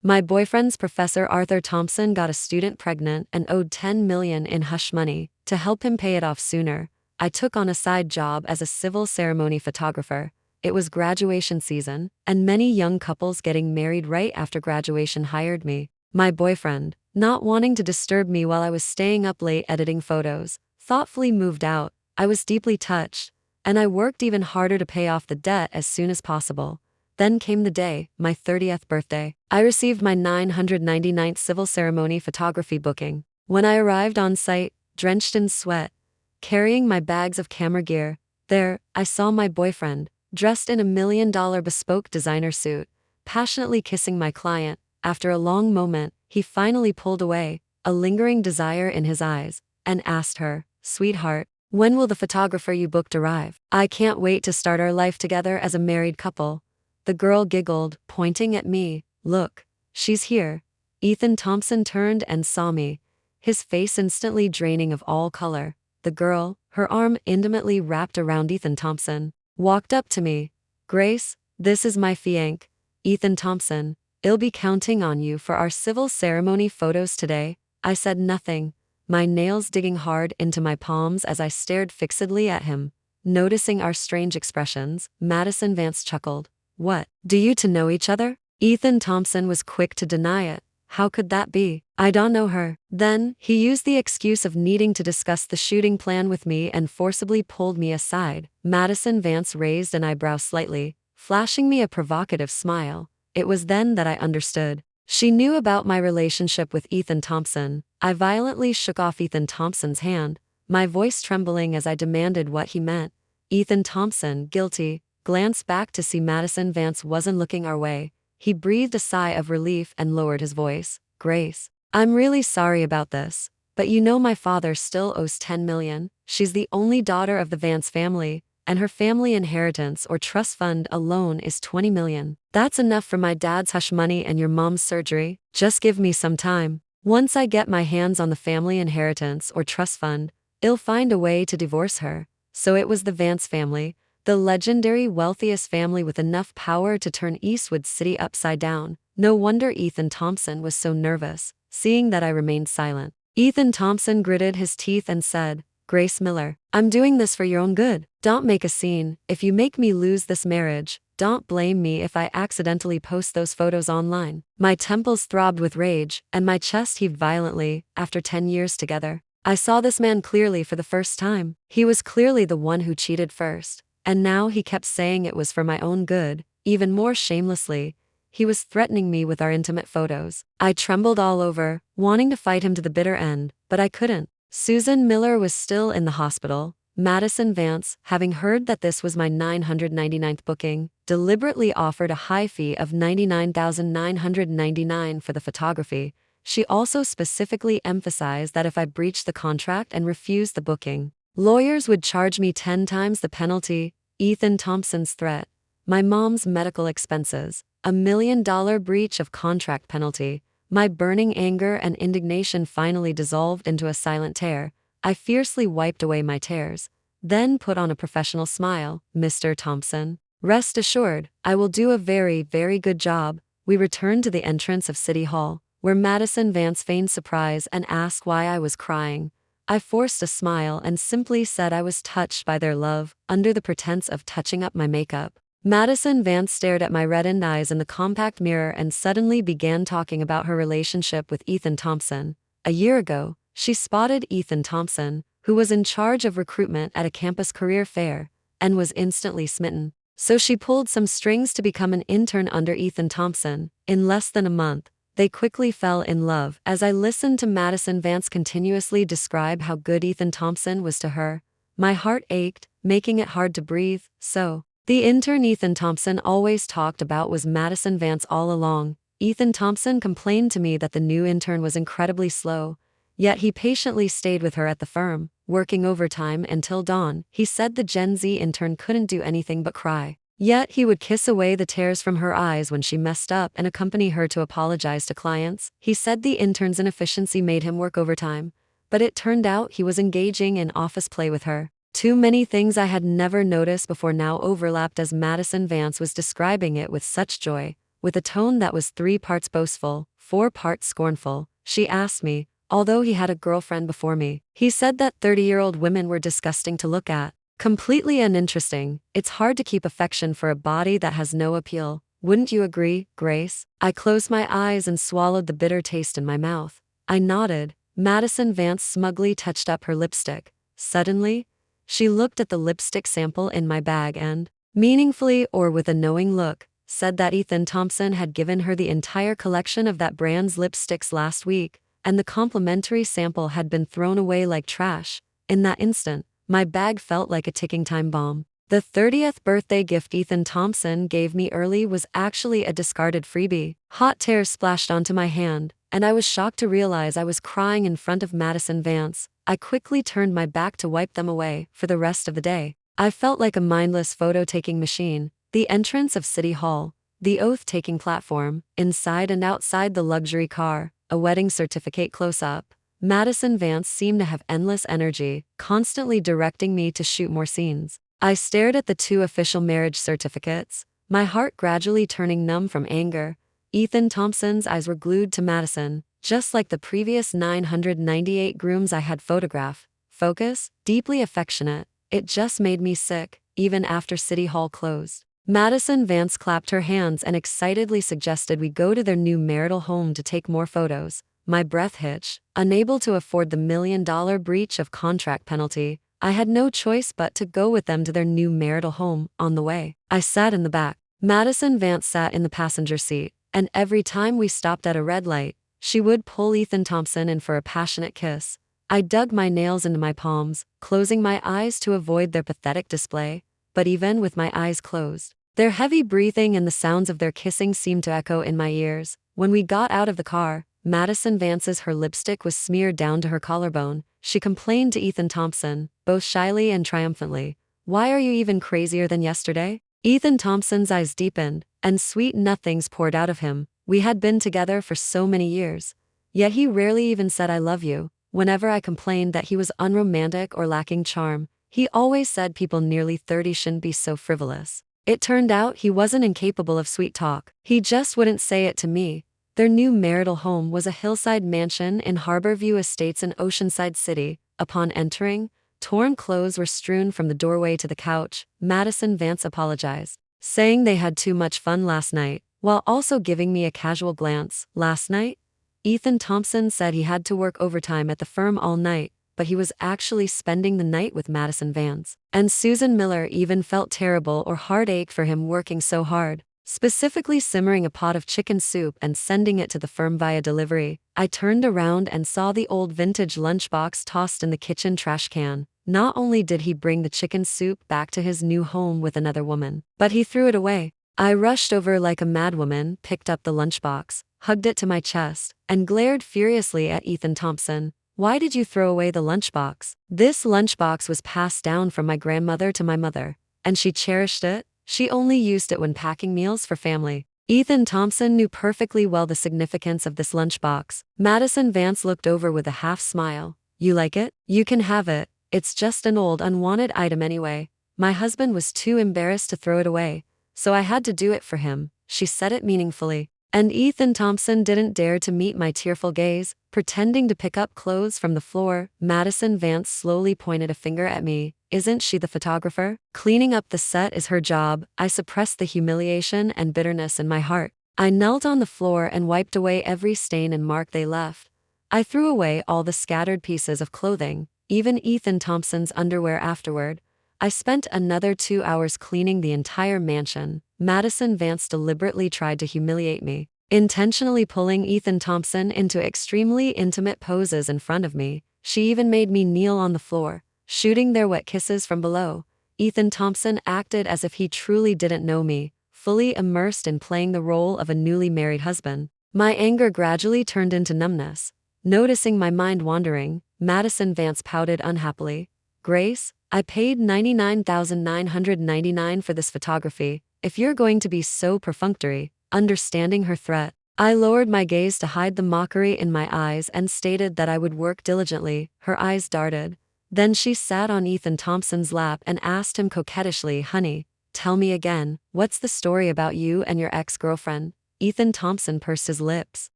My boyfriend's Professor Arthur Thompson got a student pregnant and owed 10 million in hush money. To help him pay it off sooner, I took on a side job as a civil ceremony photographer. It was graduation season, and many young couples getting married right after graduation hired me. My boyfriend, not wanting to disturb me while I was staying up late editing photos, thoughtfully moved out. I was deeply touched, and I worked even harder to pay off the debt as soon as possible. Then came the day, my 30th birthday. I received my 999th civil ceremony photography booking. When I arrived on site, drenched in sweat, carrying my bags of camera gear, there, I saw my boyfriend, dressed in a $1 million bespoke designer suit, passionately kissing my client. After a long moment, he finally pulled away, a lingering desire in his eyes, and asked her, "Sweetheart, when will the photographer you booked arrive? I can't wait to start our life together as a married couple." The girl giggled, pointing at me. "Look, she's here." Ethan Thompson turned and saw me, his face instantly draining of all color. The girl, her arm intimately wrapped around Ethan Thompson, walked up to me. "Grace, this is my fiancé, Ethan Thompson. I'll be counting on you for our civil ceremony photos today." I said nothing, my nails digging hard into my palms as I stared fixedly at him. Noticing our strange expressions, Madison Vance chuckled. "What, do you two know each other?" Ethan Thompson was quick to deny it. "How could that be? I don't know her." Then, he used the excuse of needing to discuss the shooting plan with me and forcibly pulled me aside. Madison Vance raised an eyebrow slightly, flashing me a provocative smile. It was then that I understood. She knew about my relationship with Ethan Thompson. I violently shook off Ethan Thompson's hand, my voice trembling as I demanded what he meant. Ethan Thompson, guilty, glanced back to see Madison Vance wasn't looking our way. He breathed a sigh of relief and lowered his voice. "Grace, I'm really sorry about this, but you know my father still owes 10 million. She's the only daughter of the Vance family, and her family inheritance or trust fund alone is 20 million. That's enough for my dad's hush money and your mom's surgery. Just give me some time. Once I get my hands on the family inheritance or trust fund, I'll find a way to divorce her." So it was the Vance family, the legendary wealthiest family with enough power to turn Eastwood City upside down. No wonder Ethan Thompson was so nervous, seeing that I remained silent. Ethan Thompson gritted his teeth and said, "Grace Miller, I'm doing this for your own good. Don't make a scene. If you make me lose this marriage, don't blame me if I accidentally post those photos online." My temples throbbed with rage, and my chest heaved violently. After 10 years together, I saw this man clearly for the first time. He was clearly the one who cheated first, and now he kept saying it was for my own good. Even more shamelessly, he was threatening me with our intimate photos. I trembled all over, wanting to fight him to the bitter end, but I couldn't. Susan Miller was still in the hospital. Madison Vance, having heard that this was my 999th booking, deliberately offered a high fee of $99,999 for the photography. She also specifically emphasized that if I breached the contract and refused the booking, lawyers would charge me 10 times the penalty. Ethan Thompson's threat, my mom's medical expenses, $1 million breach of contract penalty. My burning anger and indignation finally dissolved into a silent tear. I fiercely wiped away my tears, then put on a professional smile. "Mr. Thompson, rest assured, I will do a very, very good job." We returned to the entrance of City Hall, where Madison Vance feigned surprise and asked why I was crying. I forced a smile and simply said I was touched by their love, under the pretense of touching up my makeup. Madison Vance stared at my reddened eyes in the compact mirror and suddenly began talking about her relationship with Ethan Thompson. A year ago, she spotted Ethan Thompson, who was in charge of recruitment at a campus career fair, and was instantly smitten. So she pulled some strings to become an intern under Ethan Thompson. In less than a month, they quickly fell in love. As I listened to Madison Vance continuously describe how good Ethan Thompson was to her, my heart ached, making it hard to breathe. So, the intern Ethan Thompson always talked about was Madison Vance all along. Ethan Thompson complained to me that the new intern was incredibly slow, yet he patiently stayed with her at the firm, working overtime until dawn. He said the Gen Z intern couldn't do anything but cry. Yet he would kiss away the tears from her eyes when she messed up and accompany her to apologize to clients. He said the intern's inefficiency made him work overtime, but it turned out he was engaging in office play with her. Too many things I had never noticed before now overlapped as Madison Vance was describing it with such joy. With a tone that was 3 parts boastful, 4 parts scornful, she asked me, although he had a girlfriend before me. He said that 30-year-old women were disgusting to look at. Completely uninteresting. It's hard to keep affection for a body that has no appeal. Wouldn't you agree, Grace? I closed my eyes and swallowed the bitter taste in my mouth. I nodded. Madison Vance smugly touched up her lipstick. Suddenly, she looked at the lipstick sample in my bag and, meaningfully or with a knowing look, said that Ethan Thompson had given her the entire collection of that brand's lipsticks last week, and the complimentary sample had been thrown away like trash. In that instant, my bag felt like a ticking time bomb. The 30th birthday gift Ethan Thompson gave me early was actually a discarded freebie. Hot tears splashed onto my hand, and I was shocked to realize I was crying in front of Madison Vance. I quickly turned my back to wipe them away for the rest of the day. I felt like a mindless photo-taking machine. The entrance of City Hall, the oath-taking platform, inside and outside the luxury car, a wedding certificate close-up. Madison Vance seemed to have endless energy, constantly directing me to shoot more scenes. I stared at the 2 official marriage certificates, my heart gradually turning numb from anger. Ethan Thompson's eyes were glued to Madison, just like the previous 998 grooms I had photographed. Focus, deeply affectionate. It just made me sick, even after City Hall closed. Madison Vance clapped her hands and excitedly suggested we go to their new marital home to take more photos. My breath hitched. Unable to afford the $1 million breach of contract penalty, I had no choice but to go with them to their new marital home. On the way, I sat in the back. Madison Vance sat in the passenger seat, and every time we stopped at a red light, she would pull Ethan Thompson in for a passionate kiss. I dug my nails into my palms, closing my eyes to avoid their pathetic display. But even with my eyes closed, their heavy breathing and the sounds of their kissing seemed to echo in my ears. When we got out of the car, Madison Vance's her lipstick was smeared down to her collarbone. She complained to Ethan Thompson, both shyly and triumphantly, "Why are you even crazier than yesterday?" Ethan Thompson's eyes deepened, and sweet nothings poured out of him. We had been together for so many years, yet he rarely even said "I love you." Whenever I complained that he was unromantic or lacking charm, he always said people nearly 30 shouldn't be so frivolous. It turned out he wasn't incapable of sweet talk. He just wouldn't say it to me. Their new marital home was a hillside mansion in Harborview Estates in Oceanside City. Upon entering, torn clothes were strewn from the doorway to the couch. Madison Vance apologized, saying they had too much fun last night, while also giving me a casual glance. Last night? Ethan Thompson said he had to work overtime at the firm all night, but he was actually spending the night with Madison Vance. And Susan Miller even felt terrible or heartache for him working so hard, specifically simmering a pot of chicken soup and sending it to the firm via delivery. I turned around and saw the old vintage lunchbox tossed in the kitchen trash can. Not only did he bring the chicken soup back to his new home with another woman, but he threw it away. I rushed over like a madwoman, picked up the lunchbox, hugged it to my chest, and glared furiously at Ethan Thompson. "Why did you throw away the lunchbox?" This lunchbox was passed down from my grandmother to my mother, and she cherished it. She only used it when packing meals for family. Ethan Thompson knew perfectly well the significance of this lunchbox. Madison Vance looked over with a half smile. "You like it? You can have it. It's just an old unwanted item anyway." My husband was too embarrassed to throw it away, so I had to do it for him. She said it meaningfully. And Ethan Thompson didn't dare to meet my tearful gaze, pretending to pick up clothes from the floor. Madison Vance slowly pointed a finger at me. "Isn't she the photographer? Cleaning up the set is her job." I suppressed the humiliation and bitterness in my heart. I knelt on the floor and wiped away every stain and mark they left. I threw away all the scattered pieces of clothing, even Ethan Thompson's underwear afterward. I spent another 2 hours cleaning the entire mansion. Madison Vance deliberately tried to humiliate me, intentionally pulling Ethan Thompson into extremely intimate poses in front of me. She even made me kneel on the floor, shooting their wet kisses from below. Ethan Thompson acted as if he truly didn't know me, fully immersed in playing the role of a newly married husband. My anger gradually turned into numbness. Noticing my mind wandering, Madison Vance pouted unhappily. "Grace, I paid $99,999 for this photography. If you're going to be so perfunctory," understanding her threat, I lowered my gaze to hide the mockery in my eyes and stated that I would work diligently. Her eyes darted. Then she sat on Ethan Thompson's lap and asked him coquettishly, "Honey, tell me again, what's the story about you and your ex-girlfriend?" Ethan Thompson pursed his lips,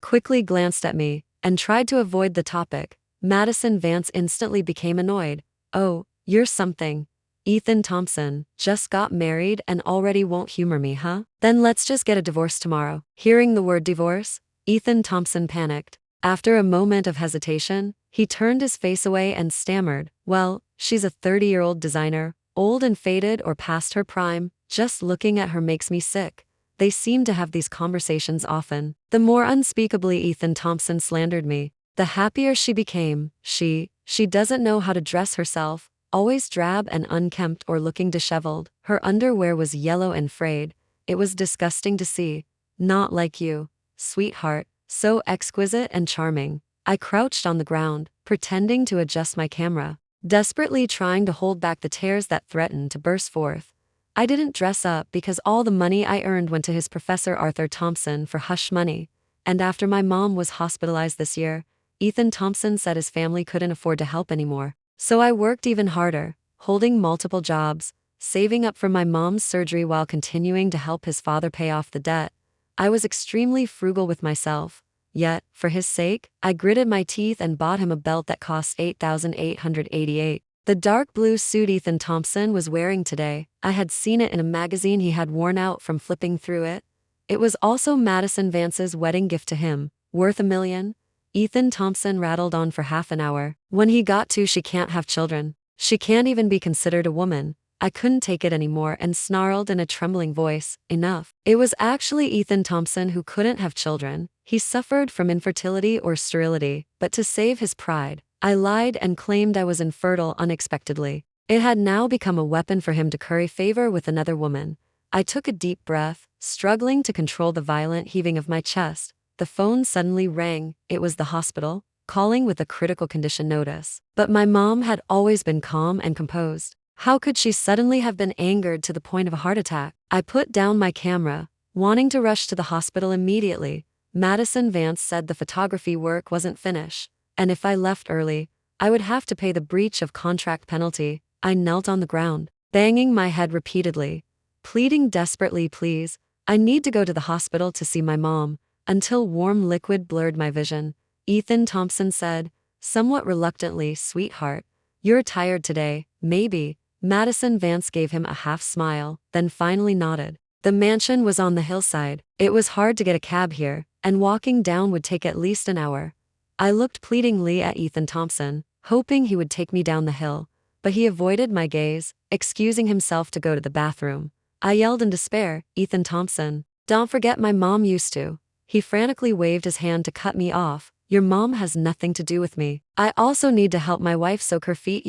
quickly glanced at me, and tried to avoid the topic. Madison Vance instantly became annoyed. "Oh, you're something. Ethan Thompson, just got married and already won't humor me, huh? Then let's just get a divorce tomorrow." Hearing the word divorce, Ethan Thompson panicked. After a moment of hesitation, he turned his face away and stammered, "Well, she's a 30-year-old designer, old and faded or past her prime. Just looking at her makes me sick." They seemed to have these conversations often. The more unspeakably Ethan Thompson slandered me, the happier she became. She doesn't know how to dress herself, always drab and unkempt or looking disheveled. Her underwear was yellow and frayed. It was disgusting to see. Not like you, sweetheart, so exquisite and charming. I crouched on the ground, pretending to adjust my camera, desperately trying to hold back the tears that threatened to burst forth. I didn't dress up because all the money I earned went to his professor Arthur Thompson for hush money. And after my mom was hospitalized this year, Ethan Thompson said his family couldn't afford to help anymore. So I worked even harder, holding multiple jobs, saving up for my mom's surgery while continuing to help his father pay off the debt. I was extremely frugal with myself. Yet, for his sake, I gritted my teeth and bought him a belt that cost $8,888. The dark blue suit Ethan Thompson was wearing today, I had seen it in a magazine he had worn out from flipping through it. It was also Madison Vance's wedding gift to him, worth $1 million. Ethan Thompson rattled on for half an hour. When he got to "She can't have children. She can't even be considered a woman," I couldn't take it anymore and snarled in a trembling voice, "Enough." It was actually Ethan Thompson who couldn't have children. He suffered from infertility or sterility, but to save his pride, I lied and claimed I was infertile unexpectedly. It had now become a weapon for him to curry favor with another woman. I took a deep breath, struggling to control the violent heaving of my chest. The phone suddenly rang. It was the hospital, calling with a critical condition notice. But my mom had always been calm and composed. How could she suddenly have been angered to the point of a heart attack? I put down my camera, wanting to rush to the hospital immediately. Madison Vance said the photography work wasn't finished, and if I left early, I would have to pay the breach of contract penalty. I knelt on the ground, banging my head repeatedly, pleading desperately, "Please, I need to go to the hospital to see my mom," until warm liquid blurred my vision. Ethan Thompson said, somewhat reluctantly, "Sweetheart, you're tired today, maybe." Madison Vance gave him a half smile, then finally nodded. The mansion was on the hillside. It was hard to get a cab here, and walking down would take at least an hour. I looked pleadingly at Ethan Thompson, hoping he would take me down the hill, but he avoided my gaze, excusing himself to go to the bathroom. I yelled in despair, "Ethan Thompson, don't forget my mom used to." He frantically waved his hand to cut me off. "Your mom has nothing to do with me. I also need to help my wife soak her feet.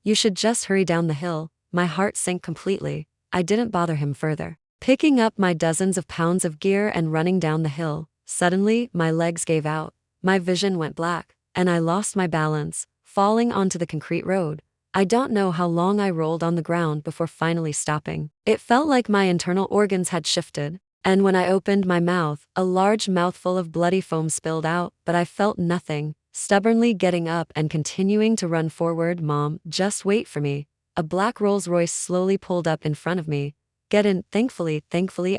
You should just hurry down the hill." My heart sank completely. I didn't bother him further. Picking up my dozens of pounds of gear and running down the hill, suddenly my legs gave out. My vision went black, and I lost my balance, falling onto the concrete road. I don't know how long I rolled on the ground before finally stopping. It felt like my internal organs had shifted, and when I opened my mouth, a large mouthful of bloody foam spilled out, but I felt nothing. Stubbornly getting up and continuing to run forward. "Mom, just wait for me." A black Rolls-Royce slowly pulled up in front of me. "Get in." Thankfully,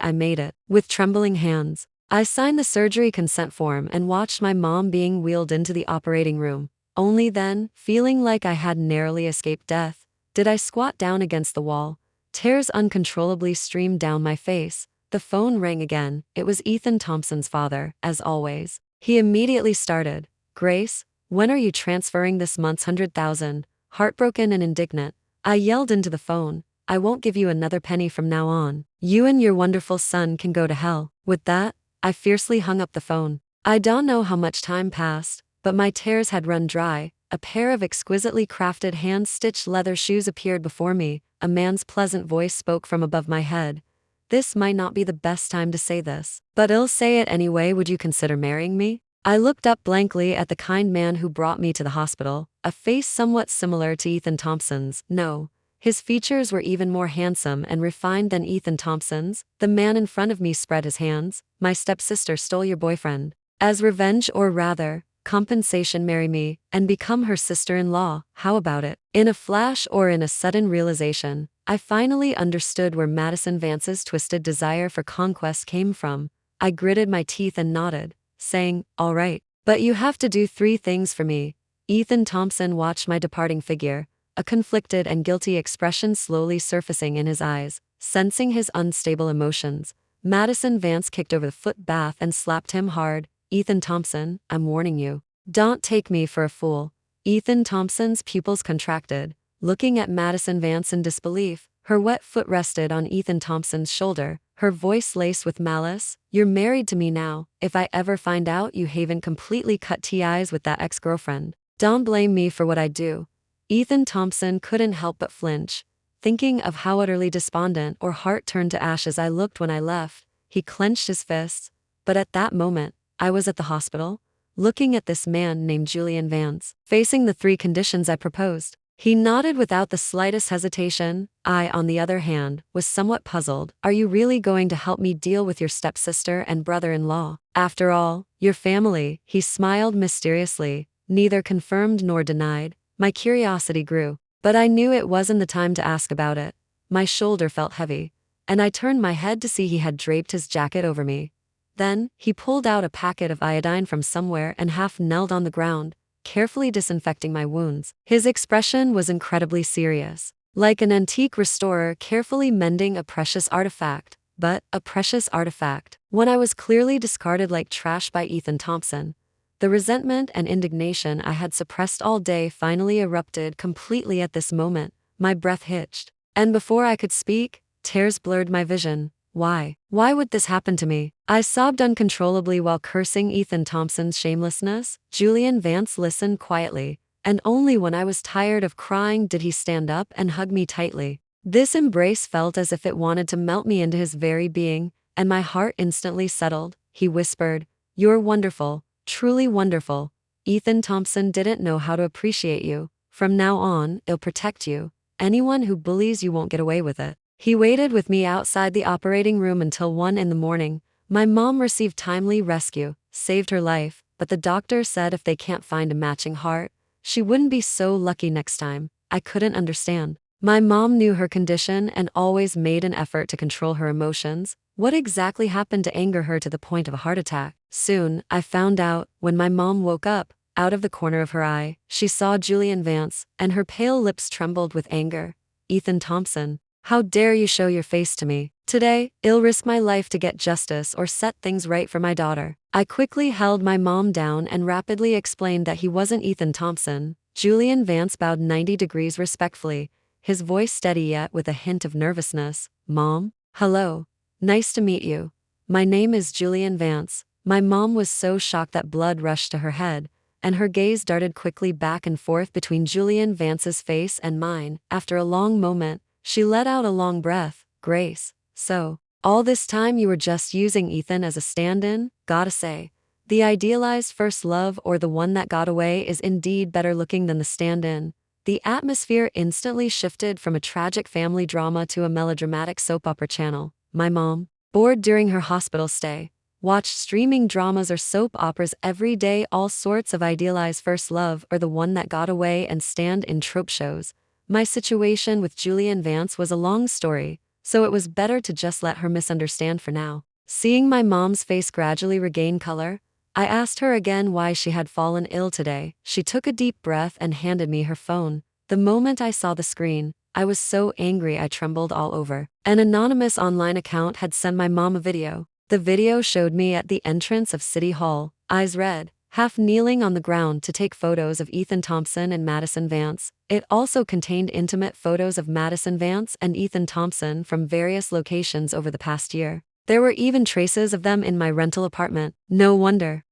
I made it. With trembling hands, I signed the surgery consent form and watched my mom being wheeled into the operating room. Only then, feeling like I had narrowly escaped death, did I squat down against the wall. Tears uncontrollably streamed down my face. The phone rang again. It was Ethan Thompson's father, as always. He immediately started, "Grace, when are you transferring this month's $100,000? Heartbroken and indignant, I yelled into the phone, "I won't give you another penny from now on. You and your wonderful son can go to hell." With that, I fiercely hung up the phone. I don't know how much time passed, but my tears had run dry. A pair of exquisitely crafted hand-stitched leather shoes appeared before me. A man's pleasant voice spoke from above my head. "This might not be the best time to say this, but I'll say it anyway. Would you consider marrying me?" I looked up blankly at the kind man who brought me to the hospital, a face somewhat similar to Ethan Thompson's. No. His features were even more handsome and refined than Ethan Thompson's. The man in front of me spread his hands. "My stepsister stole your boyfriend. As revenge, or rather, compensation, marry me and become her sister-in-law. How about it?" In a flash, or in a sudden realization, I finally understood where Madison Vance's twisted desire for conquest came from. I gritted my teeth and nodded, saying, "All right. But you have to do 3 things for me." Ethan Thompson watched my departing figure, a conflicted and guilty expression slowly surfacing in his eyes. Sensing his unstable emotions, Madison Vance kicked over the foot bath and slapped him hard. "Ethan Thompson, I'm warning you. Don't take me for a fool." Ethan Thompson's pupils contracted, looking at Madison Vance in disbelief. Her wet foot rested on Ethan Thompson's shoulder, her voice laced with malice. "You're married to me now. If I ever find out you haven't completely cut ties with that ex-girlfriend, don't blame me for what I do." Ethan Thompson couldn't help but flinch, thinking of how utterly despondent or heart turned to ashes I looked when I left. He clenched his fists, but at that moment, I was at the hospital, looking at this man named Julian Vance, facing the 3 conditions I proposed. He nodded without the slightest hesitation. I, on the other hand, was somewhat puzzled. "Are you really going to help me deal with your stepsister and brother-in-law? After all, your family," he smiled mysteriously, neither confirmed nor denied. My curiosity grew, but I knew it wasn't the time to ask about it. My shoulder felt heavy, and I turned my head to see he had draped his jacket over me. Then, he pulled out a packet of iodine from somewhere and half knelt on the ground, carefully disinfecting my wounds. His expression was incredibly serious, like an antique restorer carefully mending a precious artifact. But a precious artifact, one I was clearly discarded like trash by Ethan Thompson. The resentment and indignation I had suppressed all day finally erupted completely at this moment. My breath hitched, and before I could speak, tears blurred my vision. Why? Why would this happen to me? I sobbed uncontrollably while cursing Ethan Thompson's shamelessness. Julian Vance listened quietly, and only when I was tired of crying did he stand up and hug me tightly. This embrace felt as if it wanted to melt me into his very being, and my heart instantly settled. He whispered, "You're wonderful, truly wonderful. Ethan Thompson didn't know how to appreciate you. From now on, I'll protect you. Anyone who bullies you won't get away with it." He waited with me outside the operating room until 1 in the morning. My mom received timely rescue, saved her life, but the doctor said if they can't find a matching heart, she wouldn't be so lucky next time. I couldn't understand. My mom knew her condition and always made an effort to control her emotions. What exactly happened to anger her to the point of a heart attack? Soon, I found out. When my mom woke up, out of the corner of her eye, she saw Julian Vance, and her pale lips trembled with anger. "Ethan Thompson, how dare you show your face to me? Today, I'll risk my life to get justice or set things right for my daughter." I quickly held my mom down and rapidly explained that he wasn't Ethan Thompson. Julian Vance bowed 90 degrees respectfully, his voice steady yet with a hint of nervousness. "Mom? Hello. Nice to meet you. My name is Julian Vance." My mom was so shocked that blood rushed to her head, and her gaze darted quickly back and forth between Julian Vance's face and mine. After a long moment, she let out a long breath. "Grace, so, all this time you were just using Ethan as a stand-in?" Gotta say, the idealized first love or the one that got away is indeed better looking than the stand-in. The atmosphere instantly shifted from a tragic family drama to a melodramatic soap opera channel. My mom, bored during her hospital stay, watched streaming dramas or soap operas every day. All sorts of idealized first love or the one that got away and stand-in trope shows. My situation with Julian Vance was a long story, so it was better to just let her misunderstand for now. Seeing my mom's face gradually regain color, I asked her again why she had fallen ill today. She took a deep breath and handed me her phone. The moment I saw the screen, I was so angry I trembled all over. An anonymous online account had sent my mom a video. The video showed me at the entrance of City Hall, eyes red, half kneeling on the ground to take photos of Ethan Thompson and Madison Vance. It also contained intimate photos of Madison Vance and Ethan Thompson from various locations over the past year. There were even traces of them in my rental apartment. No wonder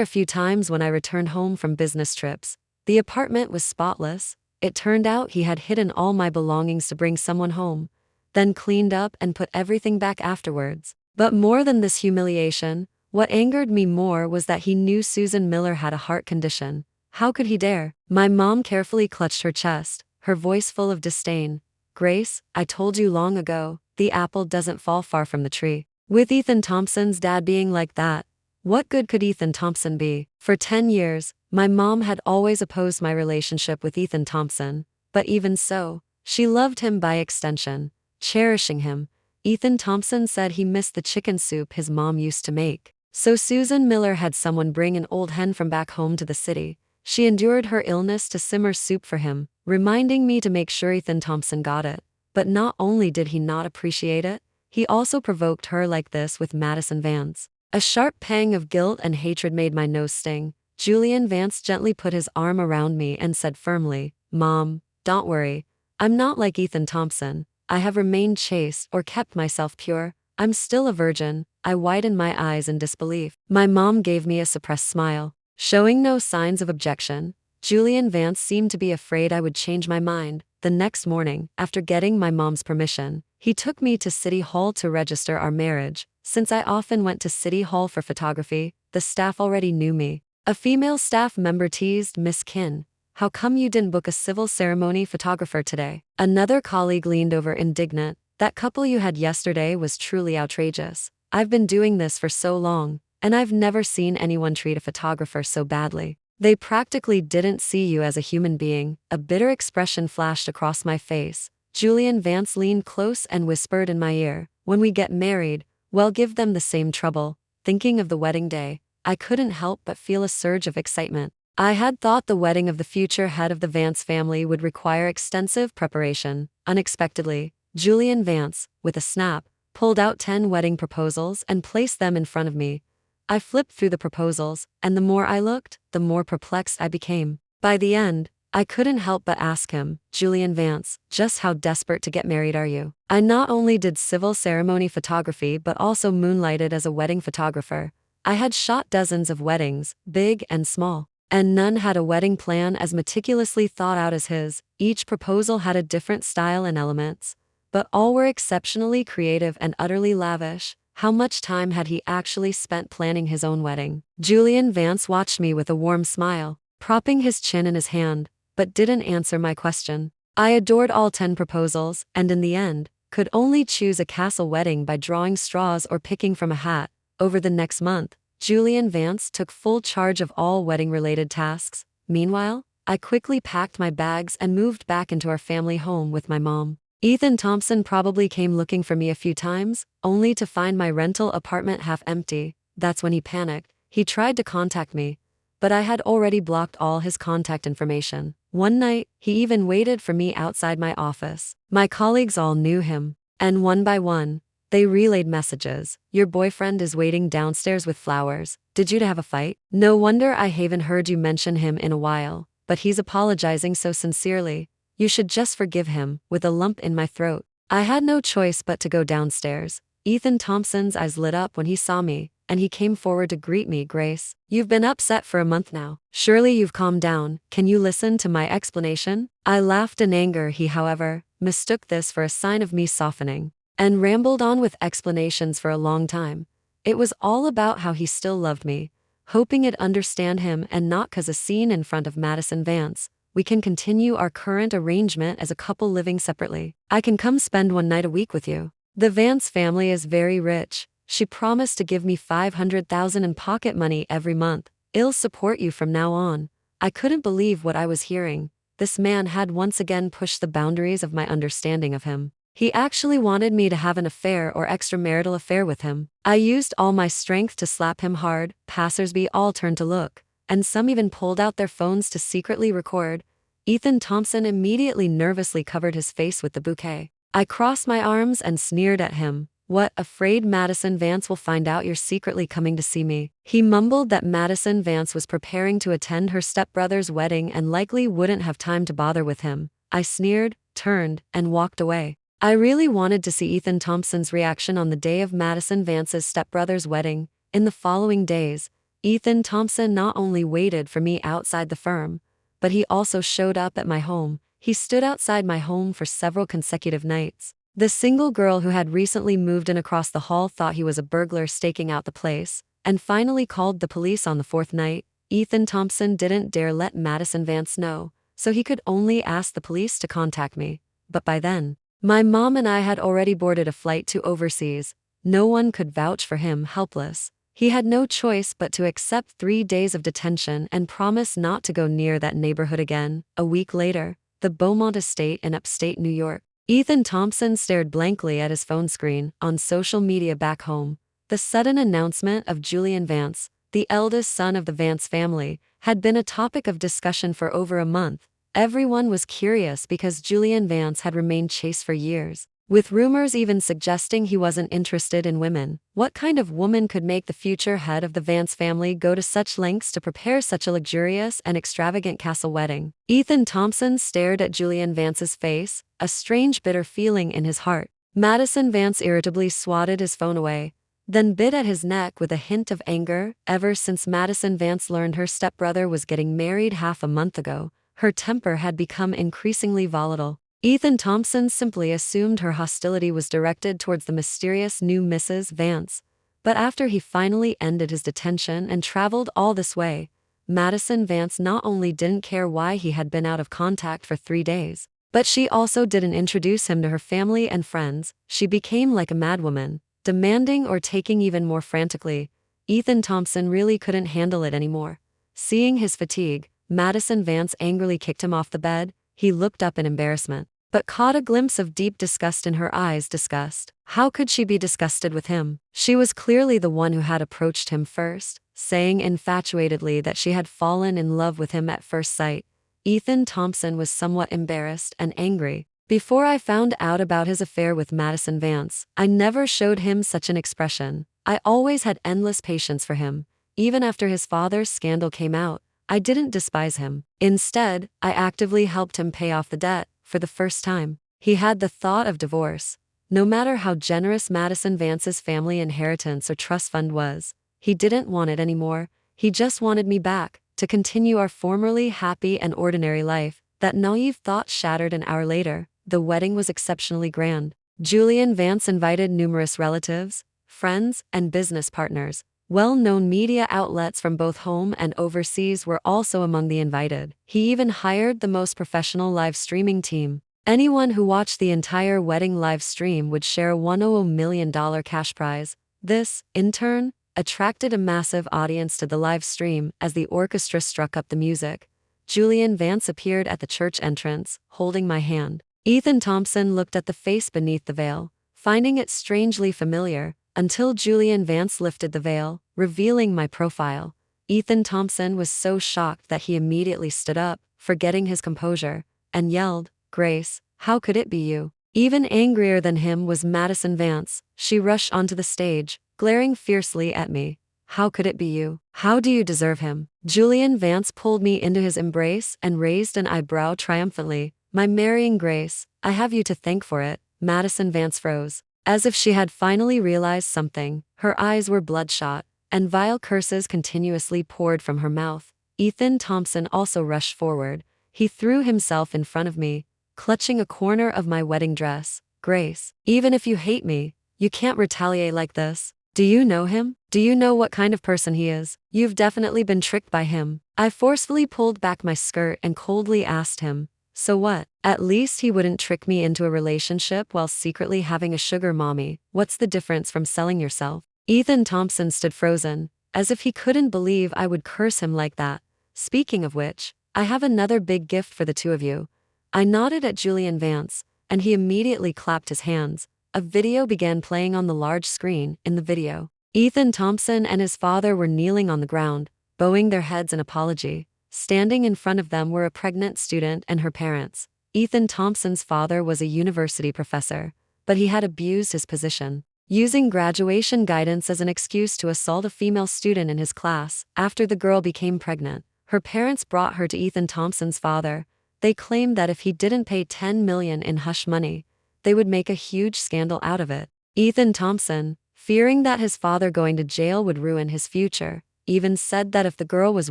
a few times when I returned home from business trips, the apartment was spotless. It turned out he had hidden all my belongings to bring someone home, then cleaned up and put everything back afterwards. But more than this humiliation, what angered me more was that he knew Susan Miller had a heart condition. How could he dare? My mom carefully clutched her chest, her voice full of disdain. "Grace, I told you long ago, the apple doesn't fall far from the tree. With Ethan Thompson's dad being like that, what good could Ethan Thompson be?" For 10 years, my mom had always opposed my relationship with Ethan Thompson, but even so, she loved him by extension, cherishing him, Ethan Thompson said he missed the chicken soup his mom used to make. So Susan Miller had someone bring an old hen from back home to the city. She endured her illness to simmer soup for him, reminding me to make sure Ethan Thompson got it. But not only did he not appreciate it, he also provoked her like this with Madison Vance. A sharp pang of guilt and hatred made my nose sting. Julian Vance gently put his arm around me and said firmly, "Mom, don't worry. I'm not like Ethan Thompson. I have remained chaste or kept myself pure. I'm still a virgin." I widened my eyes in disbelief. My mom gave me a suppressed smile. Showing no signs of objection, Julian Vance seemed to be afraid I would change my mind. The next morning, after getting my mom's permission, he took me to City Hall to register our marriage. Since I often went to City Hall for photography, the staff already knew me. A female staff member teased, "Miss Kin, how come you didn't book a civil ceremony photographer today?" Another colleague leaned over indignant, "That couple you had yesterday was truly outrageous. I've been doing this for so long, and I've never seen anyone treat a photographer so badly. They practically didn't see you as a human being." A bitter expression flashed across my face. Julian Vance leaned close and whispered in my ear, "When we get married, we'll give them the same trouble." Thinking of the wedding day, I couldn't help but feel a surge of excitement. I had thought the wedding of the future head of the Vance family would require extensive preparation. Unexpectedly, Julian Vance, with a snap, pulled out 10 wedding proposals and placed them in front of me. I flipped through the proposals, and the more I looked, the more perplexed I became. By the end, I couldn't help but ask him, "Julian Vance, just how desperate to get married are you?" I not only did civil ceremony photography but also moonlighted as a wedding photographer. I had shot dozens of weddings, big and small, and none had a wedding plan as meticulously thought out as his. Each proposal had a different style and elements, but all were exceptionally creative and utterly lavish. How much time had he actually spent planning his own wedding? Julian Vance watched me with a warm smile, propping his chin in his hand, but didn't answer my question. I adored all 10 proposals, and in the end, could only choose a castle wedding by drawing straws or picking from a hat. Over the next month, Julian Vance took full charge of all wedding-related tasks. Meanwhile, I quickly packed my bags and moved back into our family home with my mom. Ethan Thompson probably came looking for me a few times, only to find my rental apartment half empty. That's when he panicked. He tried to contact me, but I had already blocked all his contact information. One night, he even waited for me outside my office. My colleagues all knew him, and one by one, they relayed messages. "Your boyfriend is waiting downstairs with flowers. Did you have a fight? No wonder I haven't heard you mention him in a while, but he's apologizing so sincerely. You should just forgive him." With a lump in my throat, I had no choice but to go downstairs. Ethan Thompson's eyes lit up when he saw me, and he came forward to greet me. "Grace, you've been upset for a month now. Surely you've calmed down. Can you listen to my explanation?" I laughed in anger. He, however, mistook this for a sign of me softening, and rambled on with explanations for a long time. It was all about how he still loved me, hoping I'd understand him, and not 'cause a scene in front of Madison Vance. "We can continue our current arrangement as a couple living separately. I can come spend one night a week with you. The Vance family is very rich. She promised to give me $500,000 in pocket money every month. I'll support you from now on." I couldn't believe what I was hearing. This man had once again pushed the boundaries of my understanding of him. He actually wanted me to have an affair or extramarital affair with him. I used all my strength to slap him hard. Passersby all turned to look, and some even pulled out their phones to secretly record. Ethan Thompson immediately nervously covered his face with the bouquet. I crossed my arms and sneered at him. "What, afraid Madison Vance will find out you're secretly coming to see me?" He mumbled that Madison Vance was preparing to attend her stepbrother's wedding and likely wouldn't have time to bother with him. I sneered, turned, and walked away. I really wanted to see Ethan Thompson's reaction on the day of Madison Vance's stepbrother's wedding. In the following days, Ethan Thompson not only waited for me outside the firm, but he also showed up at my home. He stood outside my home for several consecutive nights. The single girl who had recently moved in across the hall thought he was a burglar staking out the place, and finally called the police on the 4th night. Ethan Thompson didn't dare let Madison Vance know, so he could only ask the police to contact me. But by then, my mom and I had already boarded a flight to overseas. No one could vouch for him. Helpless, he had no choice but to accept 3 days of detention and promise not to go near that neighborhood again. A week later, the Beaumont estate in upstate New York. Ethan Thompson stared blankly at his phone screen on social media back home. The sudden announcement of Julian Vance, the eldest son of the Vance family, had been a topic of discussion for over a month. Everyone was curious because Julian Vance had remained chaste for years, with rumors even suggesting he wasn't interested in women. What kind of woman could make the future head of the Vance family go to such lengths to prepare such a luxurious and extravagant castle wedding? Ethan Thompson stared at Julian Vance's face, a strange bitter feeling in his heart. Madison Vance irritably swatted his phone away, then bit at his neck with a hint of anger. Ever since Madison Vance learned her stepbrother was getting married half a month ago, her temper had become increasingly volatile. Ethan Thompson simply assumed her hostility was directed towards the mysterious new Mrs. Vance. But after he finally ended his detention and traveled all this way, Madison Vance not only didn't care why he had been out of contact for 3 days, but she also didn't introduce him to her family and friends. She became like a madwoman, demanding or taking even more frantically. Ethan Thompson really couldn't handle it anymore. Seeing his fatigue, Madison Vance angrily kicked him off the bed. He looked up in embarrassment, but caught a glimpse of deep disgust in her eyes. Disgust? How could she be disgusted with him? She was clearly the one who had approached him first, saying infatuatedly that she had fallen in love with him at first sight. Ethan Thompson was somewhat embarrassed and angry. Before I found out about his affair with Madison Vance, I never showed him such an expression. I always had endless patience for him. Even after his father's scandal came out, I didn't despise him. Instead, I actively helped him pay off the debt. For the first time, he had the thought of divorce. No matter how generous Madison Vance's family inheritance or trust fund was, he didn't want it anymore. He just wanted me back, to continue our formerly happy and ordinary life. That naive thought shattered an hour later. The wedding was exceptionally grand. Julian Vance invited numerous relatives, friends, and business partners. Well-known media outlets from both home and overseas were also among the invited. He even hired the most professional live streaming team. Anyone who watched the entire wedding live stream would share a $100 million cash prize. This, in turn, attracted a massive audience to the live stream. As the orchestra struck up the music, Julian Vance appeared at the church entrance, holding my hand. Ethan Thompson looked at the face beneath the veil, finding it strangely familiar, until Julian Vance lifted the veil, revealing my profile. Ethan Thompson was so shocked that he immediately stood up, forgetting his composure, and yelled, "Grace, how could it be you?" Even angrier than him was Madison Vance. She rushed onto the stage, glaring fiercely at me. "How could it be you? How do you deserve him?" Julian Vance pulled me into his embrace and raised an eyebrow triumphantly. "My marrying Grace, I have you to thank for it." Madison Vance froze, as if she had finally realized something. Her eyes were bloodshot, and vile curses continuously poured from her mouth. Ethan Thompson also rushed forward. He threw himself in front of me, clutching a corner of my wedding dress. "Grace, even if you hate me, you can't retaliate like this. Do you know him? Do you know what kind of person he is? You've definitely been tricked by him." I forcefully pulled back my skirt and coldly asked him, "So what? At least he wouldn't trick me into a relationship while secretly having a sugar mommy. What's the difference from selling yourself?" Ethan Thompson stood frozen, as if he couldn't believe I would curse him like that. "Speaking of which, I have another big gift for the two of you." I nodded at Julian Vance, and he immediately clapped his hands. A video began playing on the large screen. In the video, Ethan Thompson and his father were kneeling on the ground, bowing their heads in apology. Standing in front of them were a pregnant student and her parents. Ethan Thompson's father was a university professor, but he had abused his position, using graduation guidance as an excuse to assault a female student in his class. After the girl became pregnant, her parents brought her to Ethan Thompson's father. They claimed that if he didn't pay $10 million in hush money, they would make a huge scandal out of it. Ethan Thompson, fearing that his father going to jail would ruin his future, even said that if the girl was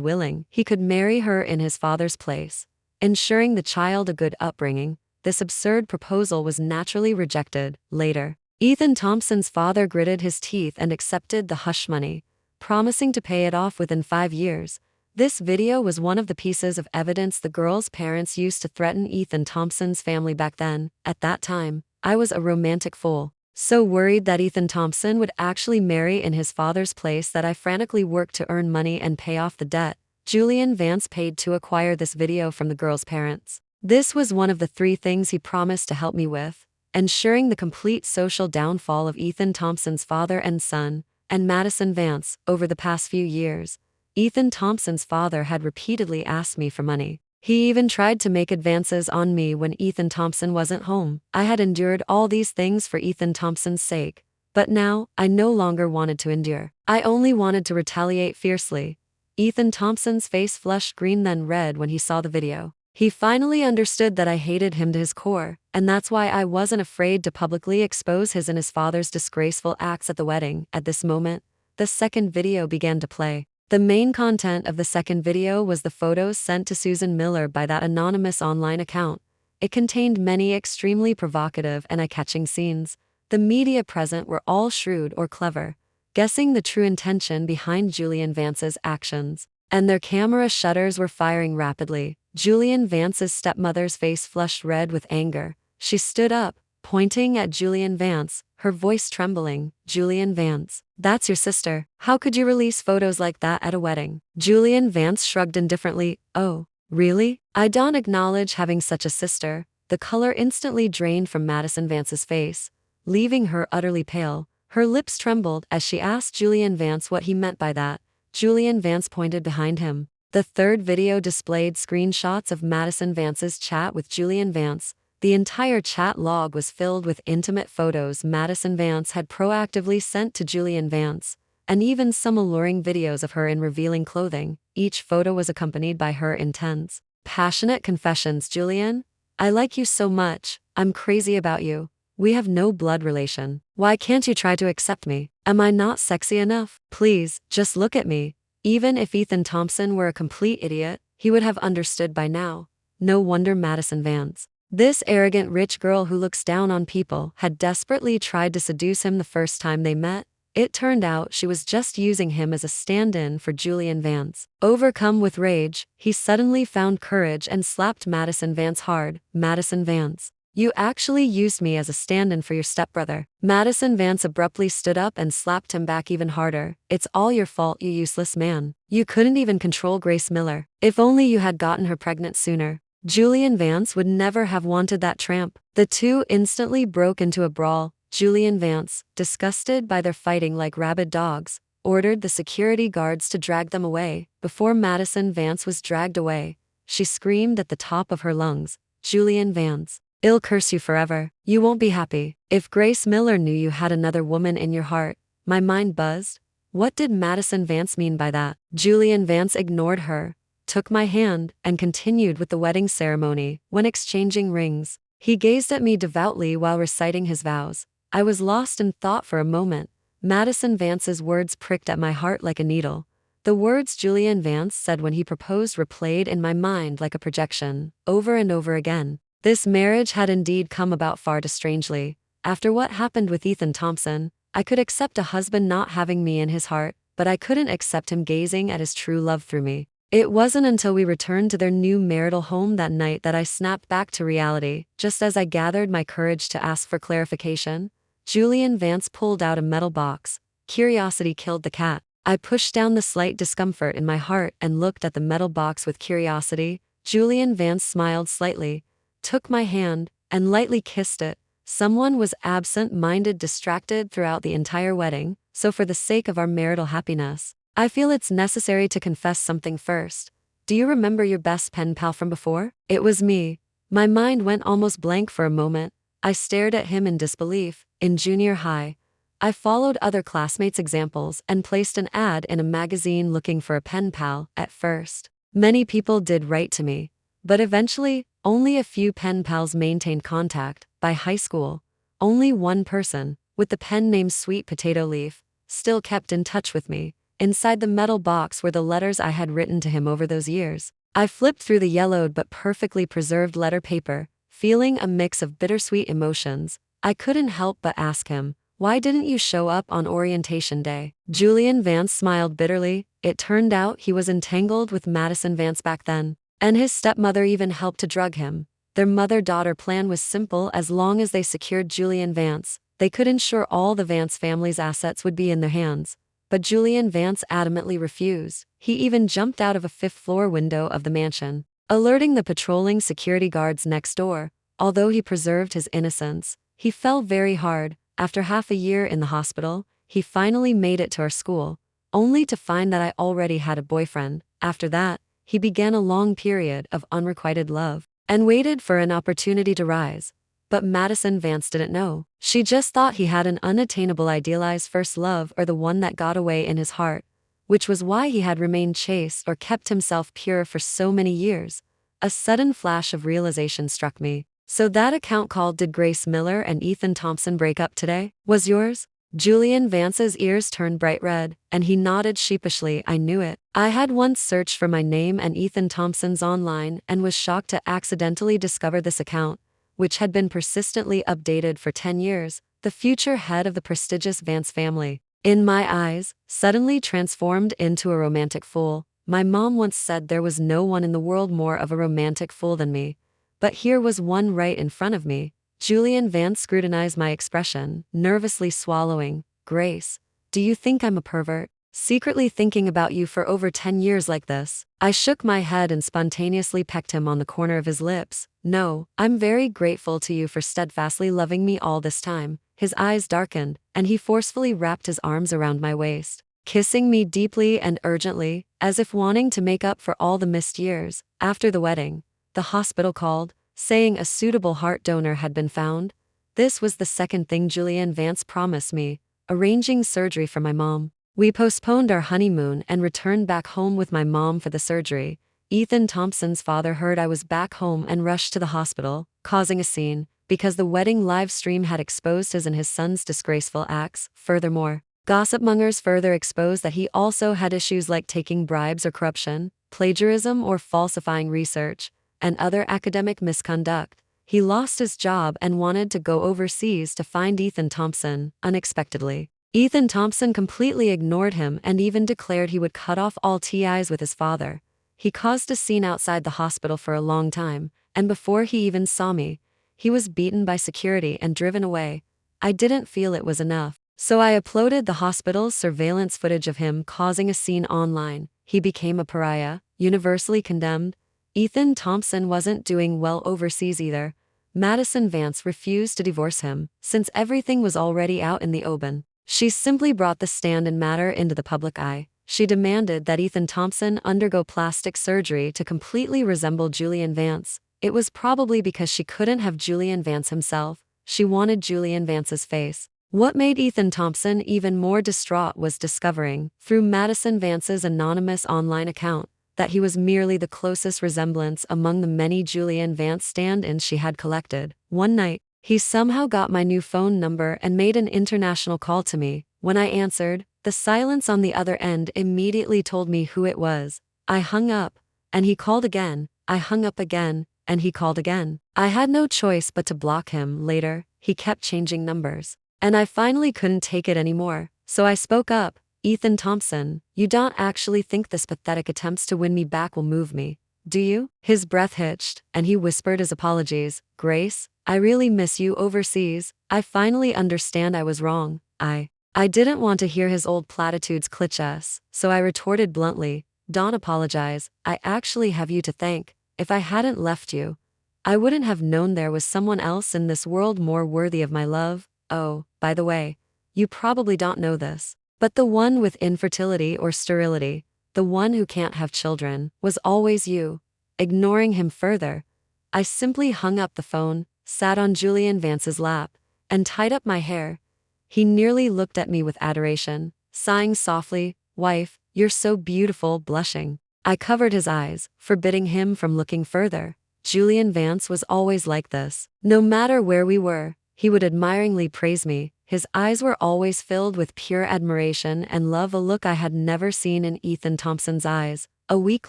willing, he could marry her in his father's place, ensuring the child a good upbringing. This absurd proposal was naturally rejected. Later, Ethan Thompson's father gritted his teeth and accepted the hush money, promising to pay it off within 5 years. This video was one of the pieces of evidence the girl's parents used to threaten Ethan Thompson's family back then. At that time, I was a romantic fool, so worried that Ethan Thompson would actually marry in his father's place that I frantically worked to earn money and pay off the debt. Julian Vance paid to acquire this video from the girl's parents. This was one of the 3 things he promised to help me with. ensuring the complete social downfall of Ethan Thompson's father and son, and Madison Vance. Over the past few years, Ethan Thompson's father had repeatedly asked me for money. He even tried to make advances on me when Ethan Thompson wasn't home. I had endured all these things for Ethan Thompson's sake, but now, I no longer wanted to endure. I only wanted to retaliate fiercely. Ethan Thompson's face flushed green then red when he saw the video. He finally understood that I hated him to his core, and that's why I wasn't afraid to publicly expose his and his father's disgraceful acts at the wedding. At this moment, the second video began to play. The main content of the second video was the photos sent to Susan Miller by that anonymous online account. It contained many extremely provocative and eye-catching scenes. The media present were all shrewd or clever, guessing the true intention behind Julian Vance's actions, and their camera shutters were firing rapidly. Julian Vance's stepmother's face flushed red with anger. She stood up, pointing at Julian Vance, her voice trembling. "Julian Vance, that's your sister. How could you release photos like that at a wedding?" Julian Vance shrugged indifferently. "Oh, really? I don't acknowledge having such a sister." The color instantly drained from Madison Vance's face, leaving her utterly pale. Her lips trembled as she asked Julian Vance what he meant by that. Julian Vance pointed behind him. The third video displayed screenshots of Madison Vance's chat with Julian Vance. The entire chat log was filled with intimate photos Madison Vance had proactively sent to Julian Vance, and even some alluring videos of her in revealing clothing. Each photo was accompanied by her intense, passionate confessions. "Julian, I like you so much. I'm crazy about you. We have no blood relation. Why can't you try to accept me? Am I not sexy enough? Please, just look at me." Even if Ethan Thompson were a complete idiot, he would have understood by now. No wonder Madison Vance, this arrogant rich girl who looks down on people, had desperately tried to seduce him the first time they met. It turned out she was just using him as a stand-in for Julian Vance. Overcome with rage, he suddenly found courage and slapped Madison Vance hard. "Madison Vance, you actually used me as a stand-in for your stepbrother." Madison Vance abruptly stood up and slapped him back even harder. "It's all your fault, you useless man. You couldn't even control Grace Miller. If only you had gotten her pregnant sooner. Julian Vance would never have wanted that tramp." The two instantly broke into a brawl. Julian Vance, disgusted by their fighting like rabid dogs, ordered the security guards to drag them away. Before Madison Vance was dragged away, she screamed at the top of her lungs, "Julian Vance, I'll curse you forever. You won't be happy. If Grace Miller knew you had another woman in your heart." My mind buzzed. What did Madison Vance mean by that? Julian Vance ignored her, took my hand, and continued with the wedding ceremony. When exchanging rings, he gazed at me devoutly while reciting his vows. I was lost in thought for a moment. Madison Vance's words pricked at my heart like a needle. The words Julian Vance said when he proposed replayed in my mind like a projection, over and over again. This marriage had indeed come about far too strangely. After what happened with Ethan Thompson, I could accept a husband not having me in his heart, but I couldn't accept him gazing at his true love through me. It wasn't until we returned to their new marital home that night that I snapped back to reality. Just as I gathered my courage to ask for clarification, Julian Vance pulled out a metal box. Curiosity killed the cat. I pushed down the slight discomfort in my heart and looked at the metal box with curiosity. Julian Vance smiled slightly, took my hand, and lightly kissed it. Someone was absent-minded, distracted throughout the entire wedding, so for the sake of our marital happiness, I feel it's necessary to confess something first. Do you remember your best pen pal from before? It was me. My mind went almost blank for a moment. I stared at him in disbelief. In junior high, I followed other classmates' examples and placed an ad in a magazine looking for a pen pal. At first, many people did write to me, but eventually, only a few pen pals maintained contact. By high school, only one person, with the pen name Sweet Potato Leaf, still kept in touch with me. Inside the metal box were the letters I had written to him over those years. I flipped through the yellowed but perfectly preserved letter paper, feeling a mix of bittersweet emotions. I couldn't help but ask him, "Why didn't you show up on orientation day?" Julian Vance smiled bitterly. It turned out he was entangled with Madison Vance back then, and his stepmother even helped to drug him. Their mother-daughter plan was simple. As long as they secured Julian Vance, they could ensure all the Vance family's assets would be in their hands. But Julian Vance adamantly refused. He even jumped out of a fifth-floor window of the mansion, alerting the patrolling security guards next door. Although he preserved his innocence, He fell very hard. After half a year in the hospital, he finally made it to our school, only to find that I already had a boyfriend. After that, he began a long period of unrequited love and waited for an opportunity to rise. But Madison Vance didn't know. She just thought he had an unattainable idealized first love, or the one that got away in his heart, which was why he had remained chaste or kept himself pure for so many years. A sudden flash of realization struck me. So that account called "Did Grace Miller and Ethan Thompson break up today?" was yours? Julian Vance's ears turned bright red, and he nodded sheepishly. I knew it. I had once searched for my name and Ethan Thompson's online and was shocked to accidentally discover this account, which had been persistently updated for 10 years, the future head of the prestigious Vance family. In my eyes, suddenly transformed into a romantic fool. My mom once said there was no one in the world more of a romantic fool than me. But here was one right in front of me. Julian Vance scrutinized my expression, nervously swallowing. Grace, do you think I'm a pervert? Secretly thinking about you for over 10 years like this? I shook my head and spontaneously pecked him on the corner of his lips. No, I'm very grateful to you for steadfastly loving me all this time. His eyes darkened, and he forcefully wrapped his arms around my waist, kissing me deeply and urgently, as if wanting to make up for all the missed years. After the wedding, the hospital called, saying a suitable heart donor had been found. This was the second thing Julian Vance promised me, arranging surgery for my mom. We postponed our honeymoon and returned back home with my mom for the surgery. Ethan Thompson's father heard I was back home and rushed to the hospital, causing a scene, because the wedding live stream had exposed his and his son's disgraceful acts. Furthermore, gossipmongers further exposed that he also had issues like taking bribes or corruption, plagiarism or falsifying research, and other academic misconduct. He lost his job and wanted to go overseas to find Ethan Thompson, unexpectedly. Ethan Thompson completely ignored him and even declared he would cut off all ties with his father. He caused a scene outside the hospital for a long time, and before he even saw me, he was beaten by security and driven away. I didn't feel it was enough, so I uploaded the hospital's surveillance footage of him causing a scene online. He became a pariah, universally condemned. Ethan Thompson wasn't doing well overseas either. Madison Vance refused to divorce him, since everything was already out in the open. She simply brought the stand and matter into the public eye. She demanded that Ethan Thompson undergo plastic surgery to completely resemble Julian Vance. It was probably because she couldn't have Julian Vance himself. She wanted Julian Vance's face. What made Ethan Thompson even more distraught was discovering, through Madison Vance's anonymous online account, that he was merely the closest resemblance among the many Julian Vance stand-ins she had collected. One night, he somehow got my new phone number and made an international call to me. When I answered, the silence on the other end immediately told me who it was. I hung up, and he called again. I hung up again, and he called again. I had no choice but to block him. Later, he kept changing numbers, and I finally couldn't take it anymore, so I spoke up. Ethan Thompson, you don't actually think this pathetic attempts to win me back will move me, do you? His breath hitched, and he whispered his apologies. Grace, I really miss you overseas. I finally understand I was wrong. I didn't want to hear his old platitudes clutch us, so I retorted bluntly, don't apologize, I actually have you to thank. If I hadn't left you, I wouldn't have known there was someone else in this world more worthy of my love. Oh, by the way, you probably don't know this, but the one with infertility or sterility, the one who can't have children, was always you. Ignoring him further, I simply hung up the phone, sat on Julian Vance's lap, and tied up my hair. He nearly looked at me with adoration, sighing softly, wife, you're so beautiful, blushing. I covered his eyes, forbidding him from looking further. Julian Vance was always like this. No matter where we were, he would admiringly praise me. His eyes were always filled with pure admiration and love, a look I had never seen in Ethan Thompson's eyes. A week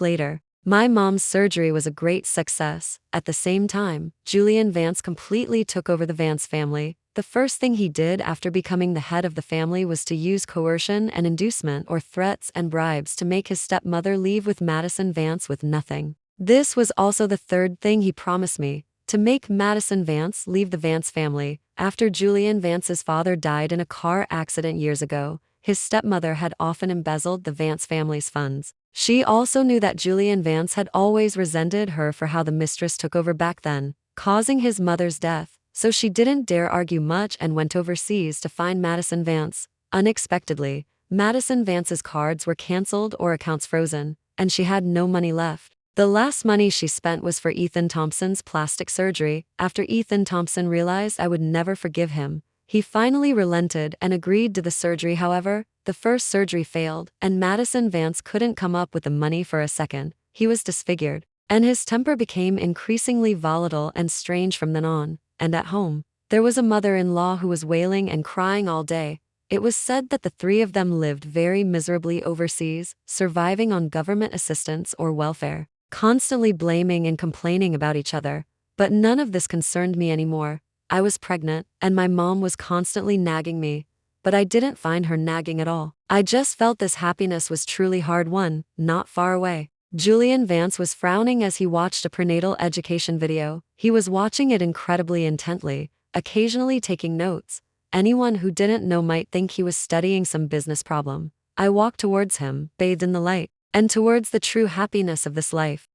later, my mom's surgery was a great success. At the same time, Julian Vance completely took over the Vance family. The first thing he did after becoming the head of the family was to use coercion and inducement, or threats and bribes, to make his stepmother leave with Madison Vance with nothing. This was also the third thing he promised me, to make Madison Vance leave the Vance family. After Julian Vance's father died in a car accident years ago, his stepmother had often embezzled the Vance family's funds. She also knew that Julian Vance had always resented her for how the mistress took over back then, causing his mother's death. so she didn't dare argue much and went overseas to find Madison Vance. Unexpectedly, Madison Vance's cards were canceled or accounts frozen, and she had no money left. The last money she spent was for Ethan Thompson's plastic surgery. After Ethan Thompson realized I would never forgive him, he finally relented and agreed to the surgery. However, the first surgery failed, and Madison Vance couldn't come up with the money for a second. He was disfigured, and his temper became increasingly volatile and strange from then on. And at home, there was a mother-in-law who was wailing and crying all day. It was said that the three of them lived very miserably overseas, surviving on government assistance or welfare, constantly blaming and complaining about each other. But none of this concerned me anymore. I was pregnant, and my mom was constantly nagging me. But I didn't find her nagging at all. I just felt this happiness was truly hard-won, not far away. Julian Vance was frowning as he watched a prenatal education video. He was watching it incredibly intently, occasionally taking notes. Anyone who didn't know might think he was studying some business problem. I walked towards him, bathed in the light, and towards the true happiness of this life.